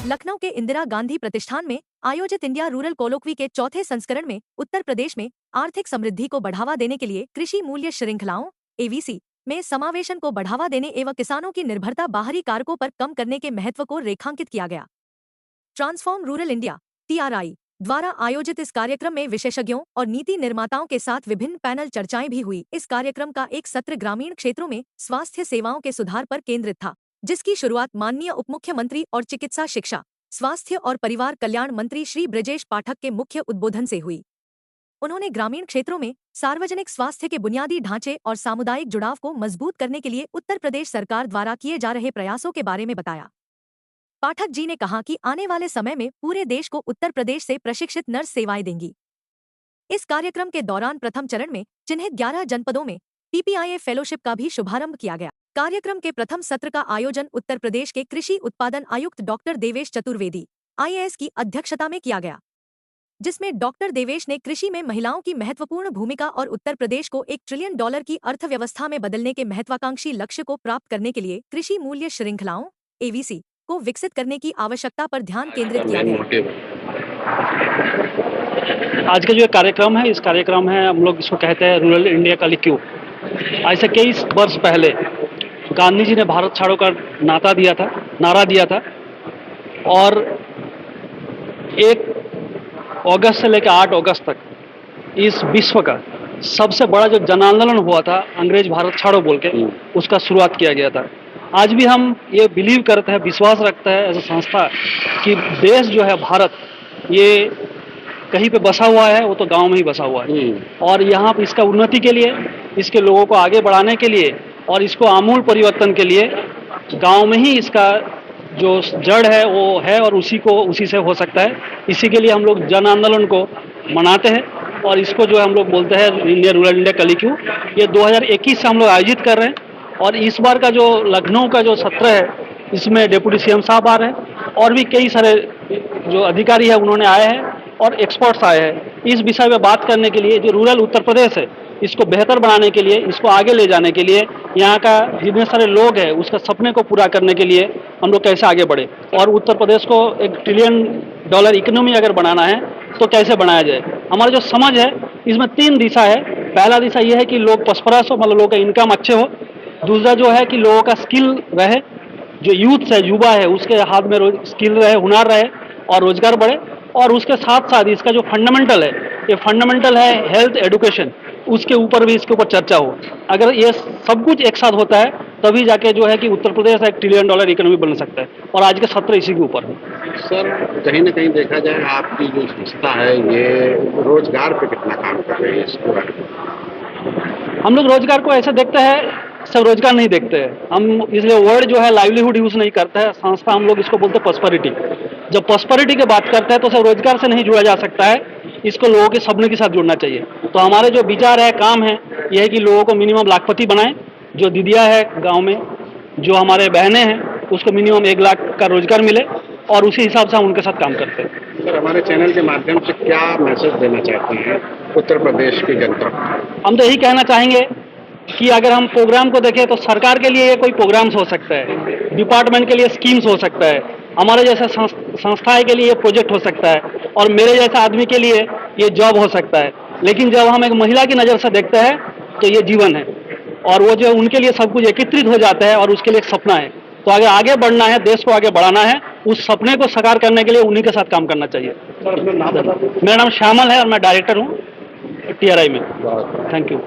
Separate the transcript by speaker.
Speaker 1: लखनऊ के इंदिरा गांधी प्रतिष्ठान में आयोजित इंडिया रूरल कोलोक्वी के चौथे संस्करण में उत्तर प्रदेश में आर्थिक समृद्धि को बढ़ावा देने के लिए कृषि मूल्य श्रृंखलाओं एवीसी में समावेशन को बढ़ावा देने एवं किसानों की निर्भरता बाहरी कारकों पर कम करने के महत्व को रेखांकित किया गया। ट्रांसफॉर्म रूरल इंडिया TRI द्वारा आयोजित इस कार्यक्रम में विशेषज्ञों और नीति निर्माताओं के साथ विभिन्न पैनल चर्चाएं भी हुई। इस कार्यक्रम का एक सत्र ग्रामीण क्षेत्रों में स्वास्थ्य सेवाओं के सुधार पर केंद्रित था, जिसकी शुरुआत माननीय उप मुख्यमंत्री और चिकित्सा शिक्षा, स्वास्थ्य और परिवार कल्याण मंत्री श्री ब्रजेश पाठक के मुख्य उद्बोधन से हुई। उन्होंने ग्रामीण क्षेत्रों में सार्वजनिक स्वास्थ्य के बुनियादी ढांचे और सामुदायिक जुड़ाव को मजबूत करने के लिए उत्तर प्रदेश सरकार द्वारा किए जा रहे प्रयासों के बारे में बताया। पाठक जी ने कहा कि आने वाले समय में पूरे देश को उत्तर प्रदेश से प्रशिक्षित नर्स सेवाएं देंगी। इस कार्यक्रम के दौरान प्रथम चरण में चिन्हित 11 जनपदों में PPIA फेलोशिप का भी शुभारंभ किया गया। कार्यक्रम के प्रथम सत्र का आयोजन उत्तर प्रदेश के कृषि उत्पादन आयुक्त डॉक्टर देवेश चतुर्वेदी IAS की अध्यक्षता में किया गया, जिसमें डॉक्टर देवेश ने कृषि में महिलाओं की महत्वपूर्ण भूमिका और उत्तर प्रदेश को $1 ट्रिलियन की अर्थव्यवस्था में बदलने के महत्वाकांक्षी लक्ष्य को प्राप्त करने के लिए कृषि मूल्य श्रृंखलाओं AVC को विकसित करने की आवश्यकता पर ध्यान केंद्रित किया गया।
Speaker 2: आज का जो कार्यक्रम है, इस कार्यक्रम है, हम लोग इसको कहते हैं रूरल इंडिया का लिक्यू। आज से कई वर्ष पहले गांधी जी ने भारत छाड़ो का नारा दिया था और 1 अगस्त से लेकर 8 अगस्त तक इस विश्व का सबसे बड़ा जो जन आंदोलन हुआ था अंग्रेज भारत छाड़ो बोल के, उसका शुरुआत किया गया था। आज भी हम ये बिलीव करते हैं, विश्वास रखते हैं एज ए संस्था कि देश जो है भारत, ये कहीं पे बसा हुआ है, वो तो गांव में ही बसा हुआ है। और यहाँ पर इसका उन्नति के लिए, इसके लोगों को आगे बढ़ाने के लिए और इसको आमूल परिवर्तन के लिए गांव में ही इसका जो जड़ है वो है और उसी से हो सकता है। इसी के लिए हम लोग जन आंदोलन को मनाते हैं और इसको जो हम लोग बोलते हैं इंडिया रूरल इंडिया कलिक्यू। ये 2021 से हम लोग आयोजित कर रहे हैं और इस बार का जो लखनऊ का जो सत्र है, इसमें डिप्टी CM साहब आ रहे हैं और भी कई सारे जो अधिकारी है उन्होंने आए हैं और एक्सपर्ट्स आए हैं इस विषय में बात करने के लिए। जो रूरल उत्तर प्रदेश है, इसको बेहतर बनाने के लिए, इसको आगे ले जाने के लिए, यहाँ का जितने सारे लोग हैं उसका सपने को पूरा करने के लिए हम लोग कैसे आगे बढ़े और उत्तर प्रदेश को $1 ट्रिलियन इकोनॉमी अगर बनाना है तो कैसे बनाया जाए। हमारा जो समझ है इसमें 3 दिशा है। पहला दिशा ये है कि लोग पसपरस हो, मतलब लोगों का इनकम अच्छे हो। दूसरा जो है कि लोगों का स्किल रहे, जो यूथ है, युवा है, उसके हाथ में स्किल रहे, हुनर रहे और रोजगार बढ़े। और उसके साथ साथ इसका जो फंडामेंटल है, ये फंडामेंटल है हेल्थ एजुकेशन, उसके ऊपर भी इसके ऊपर चर्चा हो। अगर ये सब कुछ एक साथ होता है तभी जाके जो है कि उत्तर प्रदेश $1 ट्रिलियन इकोनॉमी बन सकता है और आज के सत्र इसी के ऊपर है।
Speaker 3: सर, कहीं ना कहीं देखा जाए आपकी जो संस्था है ये रोजगार पे कितना काम कर रही है इसको?
Speaker 2: हम लोग रोजगार को ऐसे देखते हैं, सब रोजगार नहीं देखते हैं हम, इसलिए वर्ड जो है लाइवलीहुड यूज नहीं करते हैं। संस्था हम लोग इसको बोलते हैं प्रॉस्पेरिटी। जब प्रॉस्पेरिटी की बात करते हैं तो सिर्फ रोजगार से नहीं जुड़ा जा सकता है, इसको लोगों के सपने के साथ जुड़ना चाहिए। तो हमारे जो विचार है, काम है, यह है कि लोगों को मिनिमम लाखपति बनाएं। जो दीदियाँ है गांव में, जो हमारे बहनें हैं, उसको मिनिमम 1 लाख का रोजगार मिले और उसी हिसाब से हम उनके साथ काम करते हैं।
Speaker 3: सर, हमारे चैनल के माध्यम से क्या मैसेज देना चाहते हैं उत्तर प्रदेश की जनता?
Speaker 2: हम तो यही कहना चाहेंगे कि अगर हम प्रोग्राम को देखें तो सरकार के लिए ये कोई प्रोग्राम्स हो सकता है, डिपार्टमेंट के लिए स्कीम्स हो सकता है, हमारे जैसे संस्थाएं के लिए ये प्रोजेक्ट हो सकता है और मेरे जैसे आदमी के लिए ये जॉब हो सकता है। लेकिन जब हम एक महिला की नज़र से देखते हैं तो ये जीवन है और वो जो उनके लिए सब कुछ एकत्रित हो जाता है और उसके लिए एक सपना है। तो अगर आगे बढ़ना है, देश को आगे बढ़ाना है, उस सपने को साकार करने के लिए उन्हीं के साथ काम करना चाहिए। मेरा नाम श्यामल है और मैं डायरेक्टर हूँ TRI में। Thank you.